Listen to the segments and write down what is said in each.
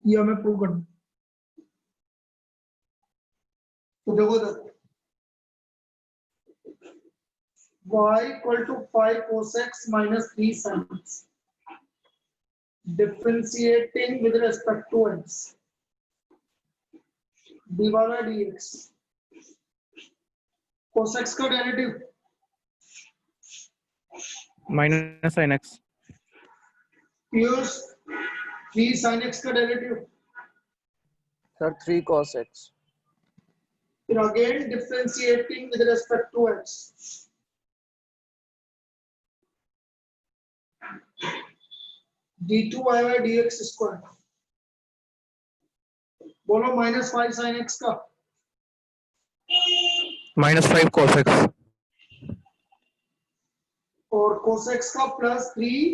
ये हमें प्रूव करना। तो देखो y equal to 5 cos x minus 3 sin x differentiating with respect to x dy by dx cos x का derivative minus sin x plus 3 sin x का derivative sir 3 cos x फिर again differentiating with respect to x d2y by dx square बोलो minus 5 sin x का minus 5 cos x और cos x का plus 3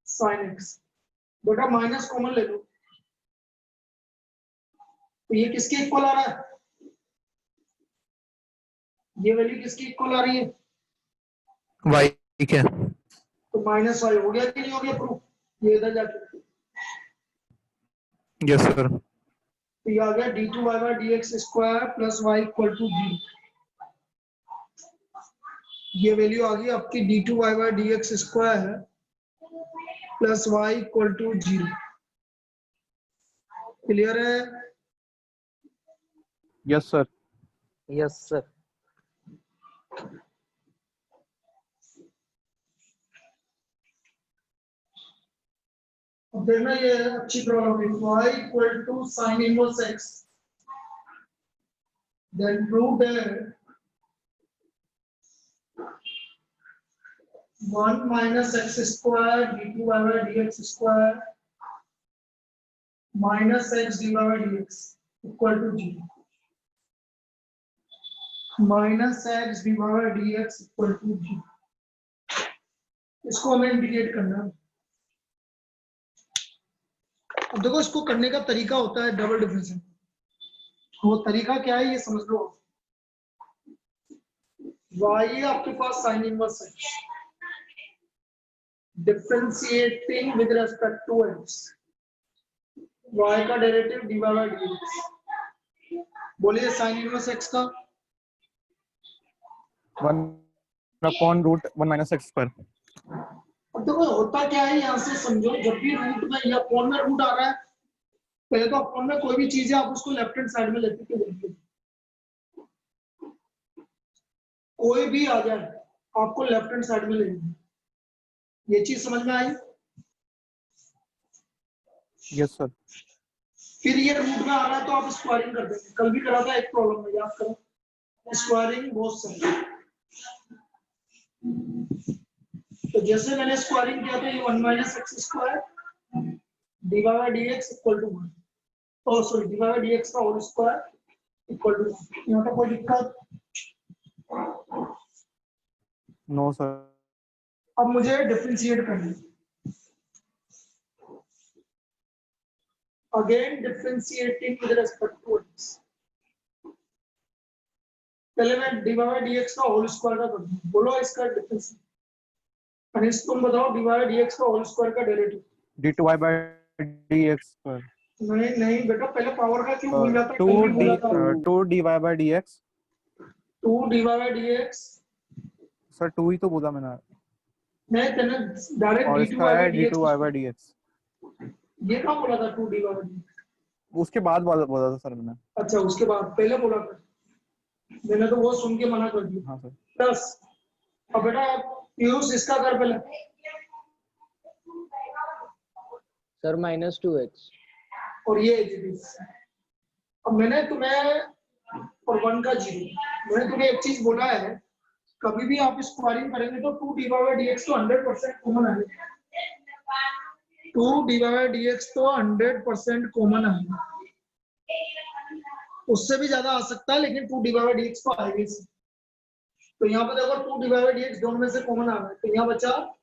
sin x। बेटा minus common ले लो तो ये किसके इक्वल आ रहा है? ये वैल्यू किसकी इक्वल आ रही है? y के। तो माइनस वाई हो गया कि नहीं हो गया प्रूफ? ये इधर जाके यस सर। तो ये आ गया d2y by dx square plus y equal to 0। ये वैल्यू आ गई आपकी d2y by dx square plus y equal to 0। Clear है? Yes sir. Yes sir. अब देखना ये अच्छी प्रॉब्लम है। y equal to sin inverse x then prove that 1 minus x square d2y by dx square minus x dy by dx equal to 0 minus x dy by dx equal to 0। इसको हमें integrate करना है। अब देखो इसको करने का तरीका होता है डबल डिफरेंशियल। वो तरीका क्या है ये समझ लो। y आपके पास sin inverse x differentiating with respect to x y का डेरिवेटिव dy by dx। बोलिए sin इनवर्स x का 1/√1 minus x square। अब देखो होता क्या है यहाँ से समझो। जब भी रूट में या अपॉन में रूट आ रहा है पहले तो अपॉन में कोई भी चीज है आप उसको लेफ्ट हैंड साइड में लेते के देखिए। कोई भी आ जाए आपको लेफ्ट हैंड साइड में लेनी है। ये चीज समझ में आई? Yes sir. फिर ये रूट में आ रहा है तो आप स्क्वायरिंग कर देंगे। कल भी करा था एक प्रॉब्लम में, याद करो। स्क्वायरिंग बहुत सही। तो जैसे मैंने स्क्वायरिंग किया था ये 1 minus x square dy by dx equal to 1। Oh sorry dy by dx का होल स्क्वायर इक्वल टू 1। यहाँ पे कोई दिक्कत? No sir. अब मुझे डिफरेंशिएट करना है। Again differentiating with respect to x। पहले मैं dy by dx का होल स्क्वायर का कर दूं। बोलो इसका डिफरेंस। अनिश तुम बताओ dy by dx का होल स्क्वायर का derivative. d2y by dx square। नहीं नहीं बेटा पहले पावर का क्यों भूल जाता है? 2 कल भी बोला था 2 dy by dx। 2 dy by dx। Sir 2 ही तो बोला मैंने। नहीं तेने डायरेक्ट और d2 इसका by है dx। d2y by dx। ये कहाँ बोला था 2 dy by dx? उसके बाद बोला था सर मैंने। अच्छा उसके बाद पहले बोला था। मैंने तो वो सुन के मना कर दिया। हाँ सर। प्लस अब बेटा पीयूष इसका कर पहले। सर -2x और ये अब मैंने तुम्हें और 1 का 0 मैंने तुम्हें एक चीज बोला है। कभी भी आप स्क्वायरिंग करेंगे तो 2 dy by dx तो 100% कॉमन आएगा। 2 dy by dx तो 100% कॉमन आएगा। उससे भी ज्यादा आ सकता है लेकिन 2 dy by dx तो आएगा ही। तो यहाँ पे देखो 2 dy by dx दोनों में से कॉमन आ रहा है तो यहाँ बचा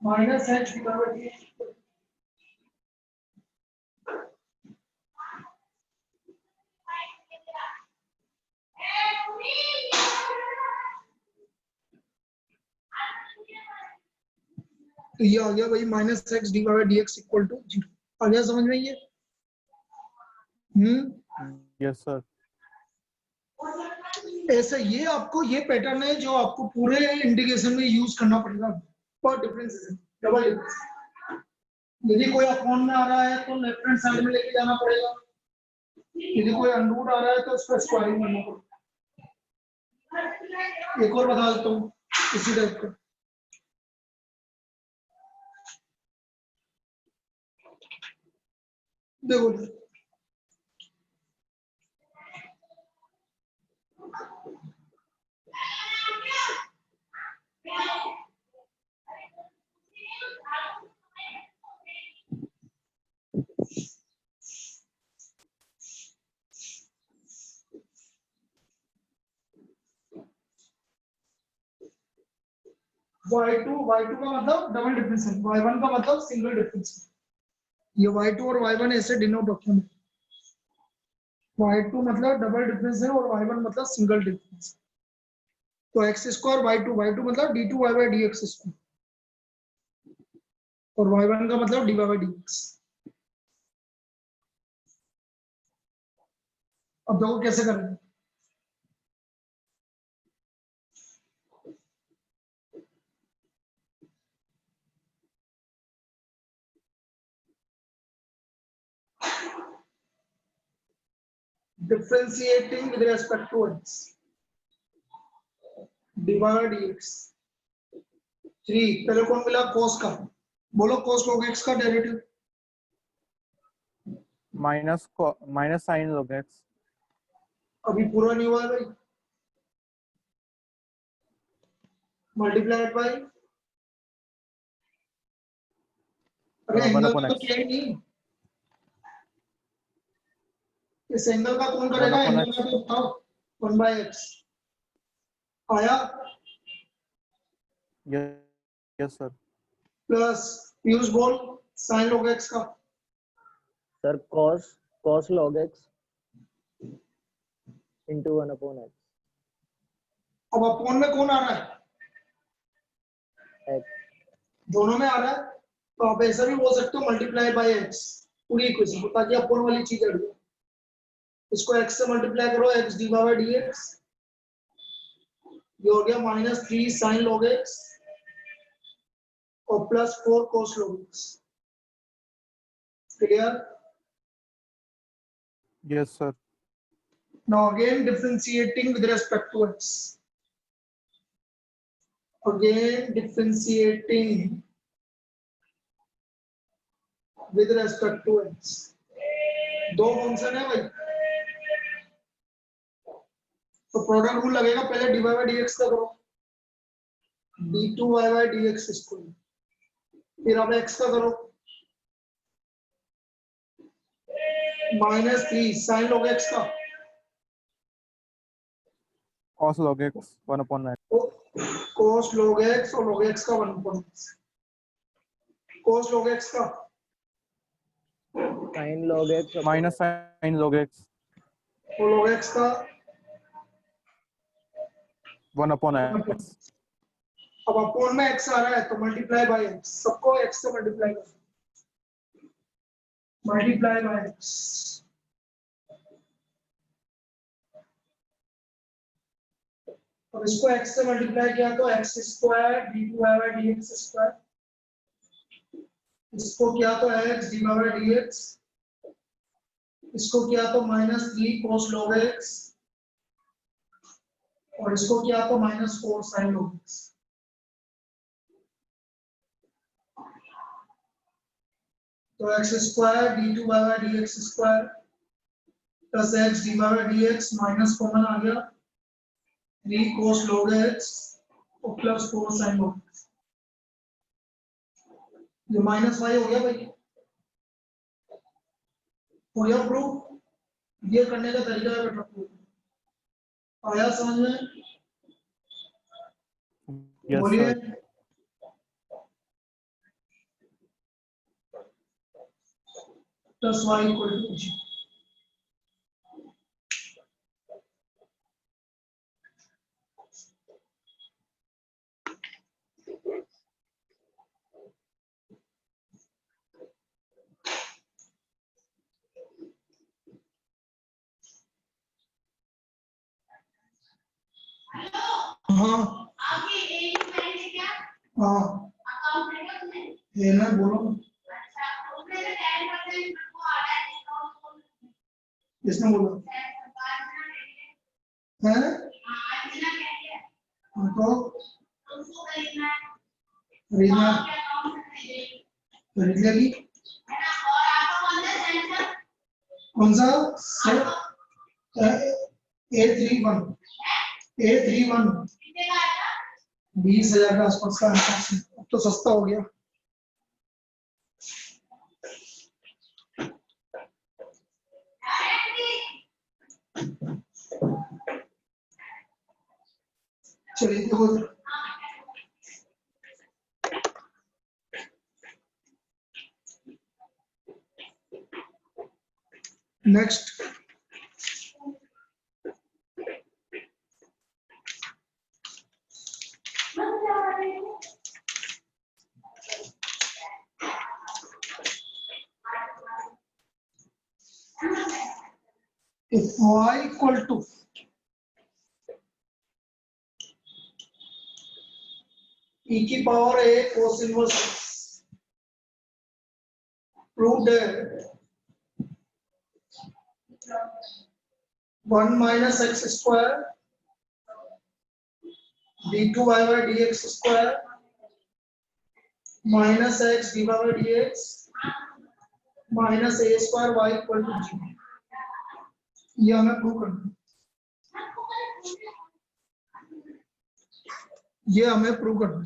minus h dy by dx। तो ये आ गया भाई minus x d y d x equal to 0। आ गया समझ में ये? Yes sir. ऐसा ये आपको ये पैटर्न है जो आपको पूरे इंटीग्रेशन में यूज करना पड़ेगा। पर डिफरेंस डबल डिफरेंस, यदि कोई अपॉन में आ रहा है तो लेफ्ट हैंड साइड में लेके जाना पड़ेगा, यदि कोई अंडरूट आ रहा है तो उसका स्क्वायरिंग करना पड़ेगा। एक और बता देता हूँ इसी टाइप का। देखो y2 का मतलब डबल डिफरेंस है, y1 का मतलब सिंगल डिफरेंस है। ये y2 और y1 ऐसे डिनोट होते हैं। y2 मतलब डबल डिफरेंस है और y1 मतलब सिंगल डिफरेंस। तो x स्क्वायर y2 मतलब d2 y by dx square, और y1 का मतलब dy बाई dx। अब देखो कैसे करेंगे। Differentiating with respect to x, dy by dx। 3 पहले कौन मिला? cos का। बोलो cos log x का derivative. Minus sine log x। अभी पूरा नहीं हुआ है भाई। मल्टीप्लाइड बाई, अरे वन एंगल अपॉन का तो एक्स। किया ही नहीं। इस एंगल का कौन वन करेगा? अपॉन एंगल का एक्स। तो बताओ। 1 बाई एक्स आया, यस सर। प्लस पीयूष बोल साइन log x का। Sir cos log x into 1 upon x। अब अपॉन में कौन आ रहा है? x। दोनों में आ रहा है, तो आप ऐसा भी बोल सकते हो मल्टीप्लाई बाय एक्स पूरी इक्वेशन को, ताकि अपॉन वाली चीज हट जाए। इसको x से मल्टीप्लाई करो, x डी बाई dx, ये हो गया माइनस 3 साइन log x और plus 4 cos log x। Clear? Yes sir. Now again differentiating with respect to x. Again differentiating with respect to x. दो फंक्शन है भाई, तो प्रोडक्ट रूल लगेगा। पहले dy बाई dx का करो, d2y बाई dx स्क्वायर, फिर अब x का करो, माइनस 3 साइन log x का, cos log x 1 upon x। cos log x और log x का 1/x, cos log x का sin log x upon minus x। Sine log x और log x का 1 upon 1/x। x। अब upon में x आ रहा है तो मल्टीप्लाई बाय x, सबको x से मल्टीप्लाई करो, मल्टीप्लाई बाय x। अब इसको x से मल्टीप्लाई किया तो x square d2y by dx square, इसको किया तो x dy बाई dx, इसको किया तो माइनस 3 cos log x, और इसको किया तो माइनस 4 sin log x। तो x square d2y by dx square plus x dy by dx minus common आ गया 3 cos log x और प्लस 4 sin log x। ये माइनस वाई हो गया भाई, हो गया प्रूफ। ये करने का तरीका है बेटा प्रूफ, आया समझ में? यस बोलिए। Sir. Plus y equal to जी। हाँ हाँ ये ना बोलो किसने बोला है हाँ, तो खरीदना खरीद लेगी कौन सा सर A31 20,000 के आसपास का है। अब तो सस्ता हो गया चलिए देखो next if y equal to e की power a cos inverse proved that 1 minus x square d2y by dx square minus x dy by dx minus a square y equal to 0 ये हमें प्रूव करना है ये हमें prove करना है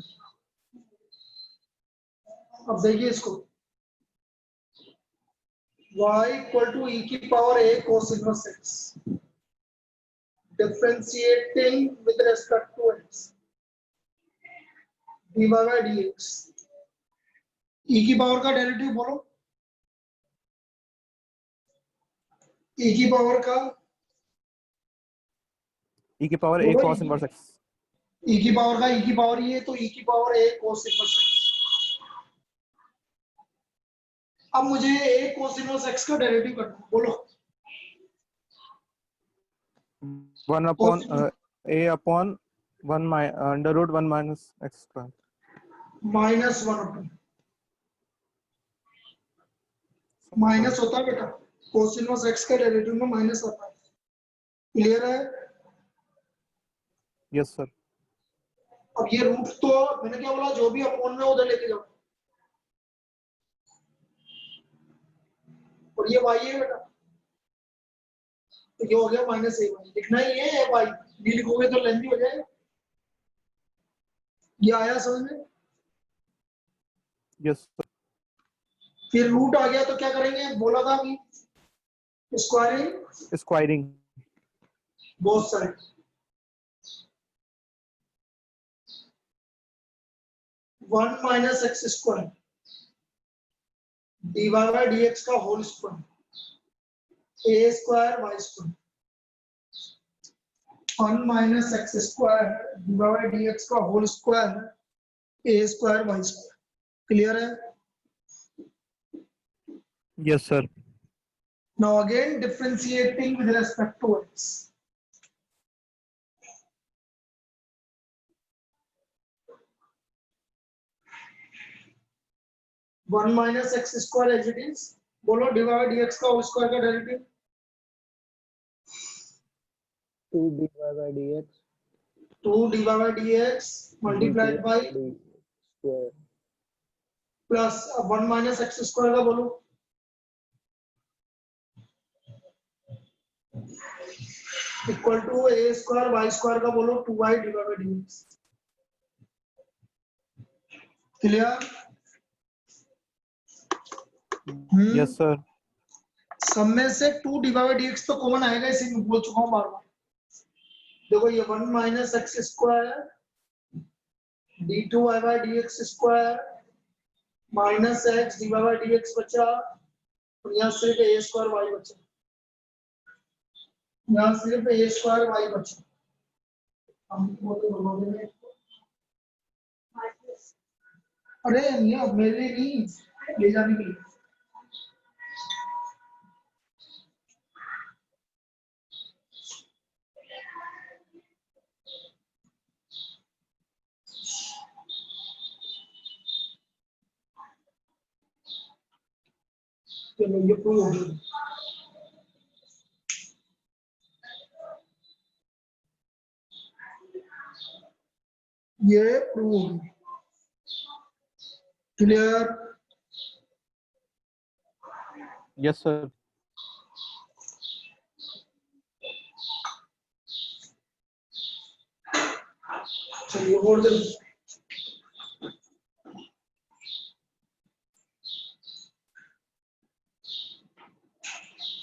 अब देखिए इसको y equal to e की power a cos inverse x differentiating with respect to x dy by dx e की पावर का डेरिवेटिव बोलो e की पावर का e की power a cos inverse x e की पावर का e की पावर ये तो e की power a cos inverse x अब मुझे a cos inverse x का डेरिवेटिव करना है बोलो 1 upon a upon 1 under root 1 minus x square minus 1 upon minus होता है बेटा cos इनवर्स x का डेरिवेटिव में माइनस आता है क्लियर है yes sir अब ये रूट तो मैंने क्या बोला जो भी अपॉन में उधर लेके जाओ और ये y है बेटा तो ये हो गया माइनस a y लिखना ही है y नहीं लिखोगे तो लेंथी हो जाएगा ये आया समझ में yes sir फिर रूट आ गया तो क्या करेंगे बोला था अभी squaring squaring both side one minus x square d y by d x का whole square a square y square one minus x square d y by d x का whole square a square y square clear है yes sir now again differentiating with respect to x 1 minus x square as it is बोलो dy by dx का whole square का derivative 2 dy by dx 2 dy by dx multiplied by square plus 1 minus x square का बोलो equal to a square y square का बोलो 2y dy by dx clear yes sir सब में से 2 dy by dx तो common आएगा इसी में बोल चुका हूं बार बार देखो ये 1 minus x square d2y by dx square minus x dy by dx बचा और यहाँ सिर्फ a स्क्वायर y बचा यहाँ सिर्फ a स्क्वायर y बचा हम बोलते बोलोगे में अरे नहीं मेरे नहीं ले जाने के लिए चलो ये प्रूव हो गया। ये प्रूव हो गया। क्लियर? Yes sir. चलिए और दे।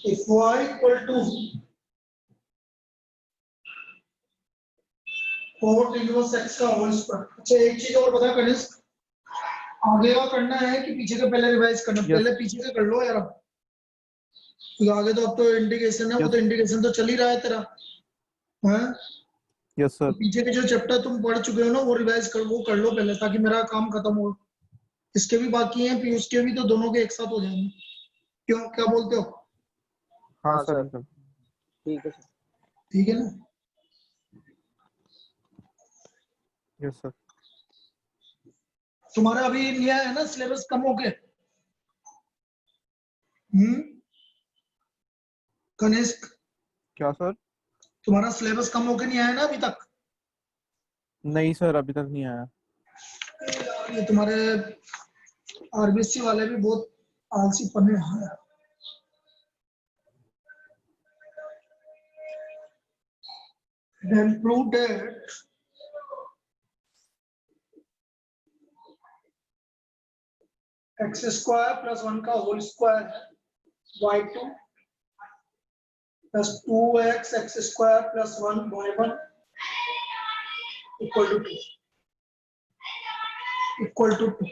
If y equal to cot inverse x का होल स्क्वायर। अच्छा एक चीज और बता कनिष्क, आगे का करना है कि पीछे का पहले रिवाइज करना? Yes. पहले पीछे का कर लो यार। तो आगे तो अब तो इंटीग्रेशन है, वो Yes. तो इंटीग्रेशन तो चल ही रहा है तेरा, हैं? यस तो सर। पीछे के जो चैप्टर तुम पढ़ चुके हो ना वो रिवाइज कर, वो कर लो पहले, ताकि मेरा काम खत्म हो। इसके भी बाकी हैं, फिर उसके भी, तो दोनों के एक साथ हो जाएंगे। क्यों, क्या बोलते हो? हाँ हाँ सर। सर, ठीक है सर। ठीक है ना? Yes sir. तुम्हारा अभी लिया है ना सिलेबस कम हो के? कनिष्क, क्या सर? तुम्हारा सिलेबस कम होके नहीं आया ना अभी तक? नहीं सर, अभी तक नहीं आया। ये तुम्हारे आरबीसी वाले भी बहुत आलसी पन्ने हैं। Then prove that x square plus 1 का होल स्क्वायर है y2 plus 2x x square plus 1 y1 equal to 2। Equal to 2।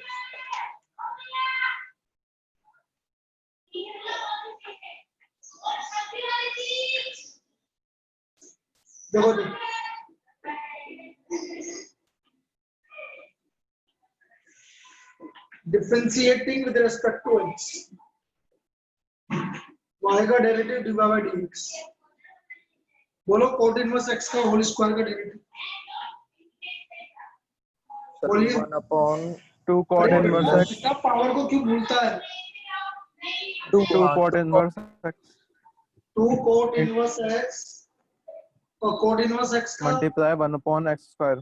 देखो जी, differentiating with respect to x, y का डेरिवेटिव dy बाय dx। बोलो कोट इनवर्स x का whole square का derivative. Sir बोलिए। 2 cot अरे inverse x. इतना power को क्यों भूलता है? 2 cot inverse x 2 cot inverse x और कोट इनवर्स x का multiply 1 upon x square.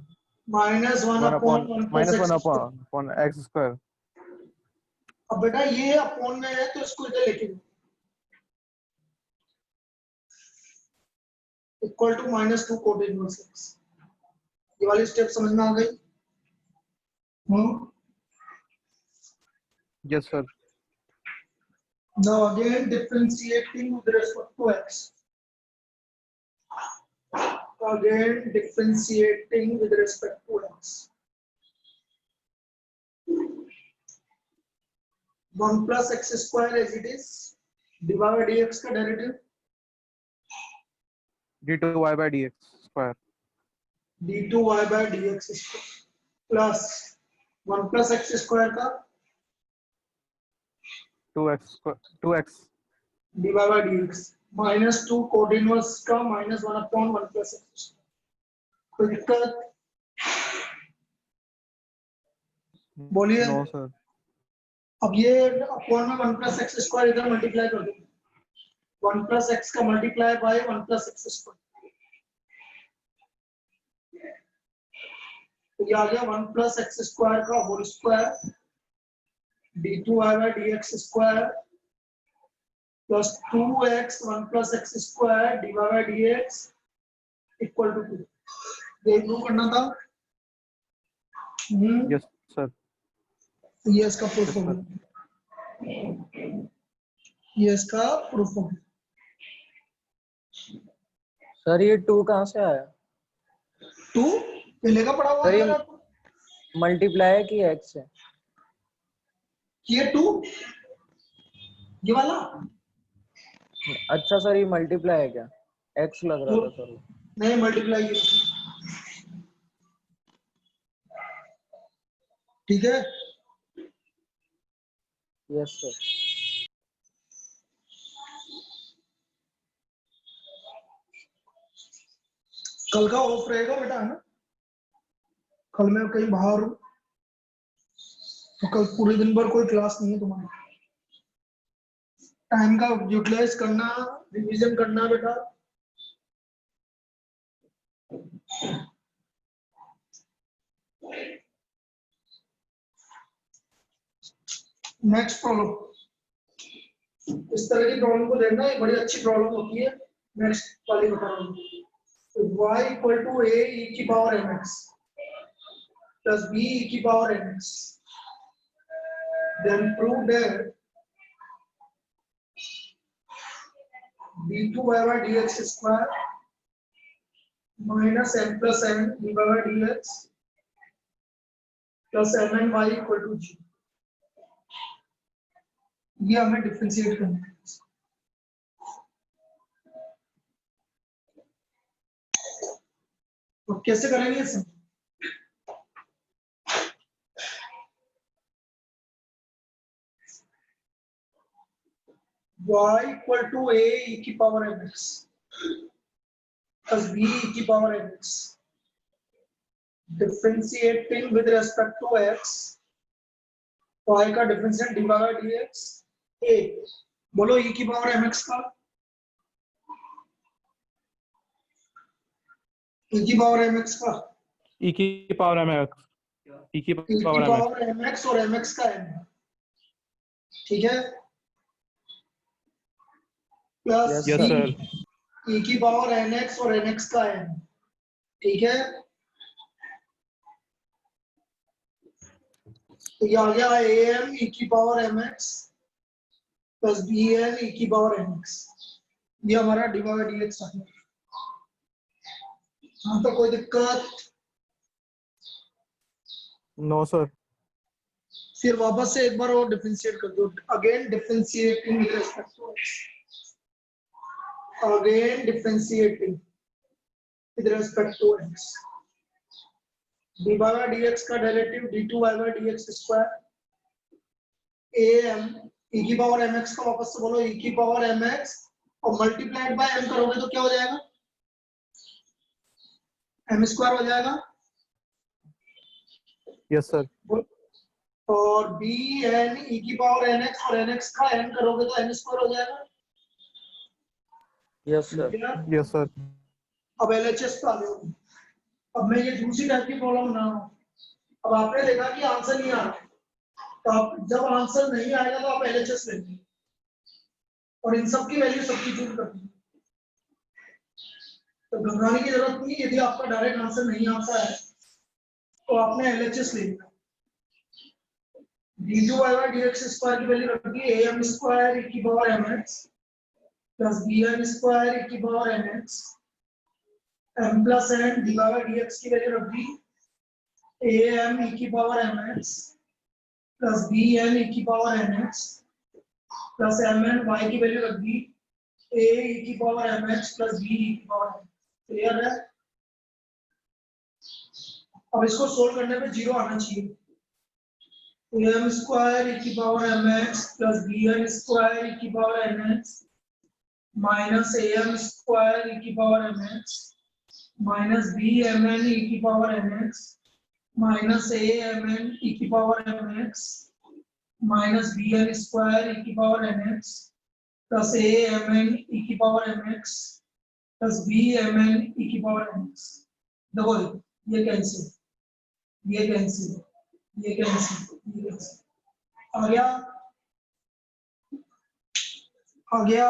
Minus 1 upon 1 plus minus 1 x। Upon x square. अब बेटा ये अपॉन में है तो इसको इधर लेके equal to minus 2 cot inverse x। ये वाली स्टेप समझ में आ गई? Yes sir. Now again differentiating with respect to x. Again differentiating with respect to x. 1 plus x square as it is, dy by dx का derivative d2y by dx square. d2y by dx square plus 1 plus x square का 2x dy by dx minus 2 cot inverse का minus 1 upon 1 plus x। कोई दिक्कत? बोलिए। No sir. अब ये upon में 1 plus x square इधर मल्टीप्लाई कर दो। 1 प्लस एक्स का multiply by 1 plus x square, तो ये आ गया 1 प्लस एक्स स्क्वायर का whole square d2y by dx square plus 2x 1 plus x square dy by dx equal to 2। ये प्रूव करना था। Yes sir. ये इसका प्रूफ हो गया। ये इसका प्रूफ हो गया। सर ये 2 कहाँ से आया? 2 पहले का पढ़ा हुआ सर है ये यार आपको। मल्टीप्लाई की x है। ये 2 ये वाला अच्छा सर ये मल्टीप्लाई है क्या? x लग रहा था सर। नहीं मल्टीप्लाई, ठीक है। Yes sir. कल का ऑफ रहेगा बेटा, है ना? कल मैं कहीं बाहर हूँ, तो कल पूरे दिन भर कोई क्लास नहीं है तुम्हारी। टाइम का यूटिलाइज करना, रिवीजन करना बेटा। नेक्स्ट प्रॉब्लम, इस तरह की प्रॉब्लम को देखना, ये बड़ी अच्छी प्रॉब्लम होती है। नेक्स्ट वाली बता रहा हूँ, y equal to a e की power mx plus b e की power mx, then prove that d2 by dx square minus m plus n dy by dx plus mn y equal to g। ये हमें differentiate करना है। तो कैसे करेंगे इसे? y equal to a e की power mx plus b e की power mx, differentiating with respect to x, y का differentiate dy by dx a, बोलो e की पावर mx का, e की पावर mx का, e की पावर mx, e की e की पावर पावर mx और mx का n, ठीक है, प्लस यस सर, e की पावर nx और nx का n, ठीक है। तो ये आ गया am e की power mx plus bn e की पावर mx, ये हमारा dy by dx आ गया। हाँ तो कोई दिक्कत? No sir. फिर वापस से एक बार और डिफरेंशिएट कर दो, again differentiating with respect to x, again differentiating with respect to x, dy by dx का derivative d2 by dx square am e की पावर mx का, वापस से बोलो e की पावर mx और मल्टीप्लाइड बाय m करोगे तो क्या हो जाएगा? m स्क्वायर हो जाएगा। Yes sir. और bn e की पावर nx और nx का n करोगे तो n स्क्वायर हो जाएगा। Yes sir. Yes sir. अब LHS पे आ गए। अब मैं ये दूसरी टाइप की प्रॉब्लम बना रहा हूँ। अब आपने देखा कि आंसर नहीं आ रहा, तो आप जब आंसर नहीं आएगा तो आप LHS लेंगे और इन सब की वैल्यू सब्स्टिट्यूट कर देंगे। तो घबराने की जरूरत नहीं, यदि आपका डायरेक्ट आंसर नहीं आता है तो आपने LHS लेना। d2 by dx स्क्वायर की वैल्यू रख दी am स्क्वायर e की power mx plus bn square e की power mx, m plus n dy by dx की वैल्यू रख दी am e की power mx plus bn e की power mx plus mn y की value रख दी a e की power mx plus b e की power mx। Clear है? अब इसको सोल्व करने पे जीरो आना चाहिए। am स्क्वायर e की power mx plus bn square e की power mx minus am square e की power mx minus bmn e की power mx minus amn e की power mx minus bn square e की power mx plus amn e की power mx plus bmn e की power mx। देखो ये cancel, ये cancel, ये कैंसिल, ये कैंसिल, आ गया, आ गया।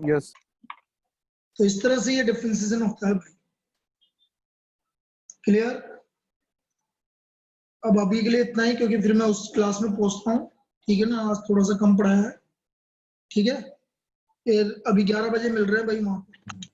यस। तो इस तरह से ये डिफरेंशिएशन होता है भाई। क्लियर? अब अभी के लिए इतना ही, क्योंकि फिर मैं उस क्लास में पहुंचता हूँ। ठीक है ना, आज थोड़ा सा कम पढ़ाया है। ठीक है, फिर अभी 11 बजे मिल रहे हैं भाई वहां पर।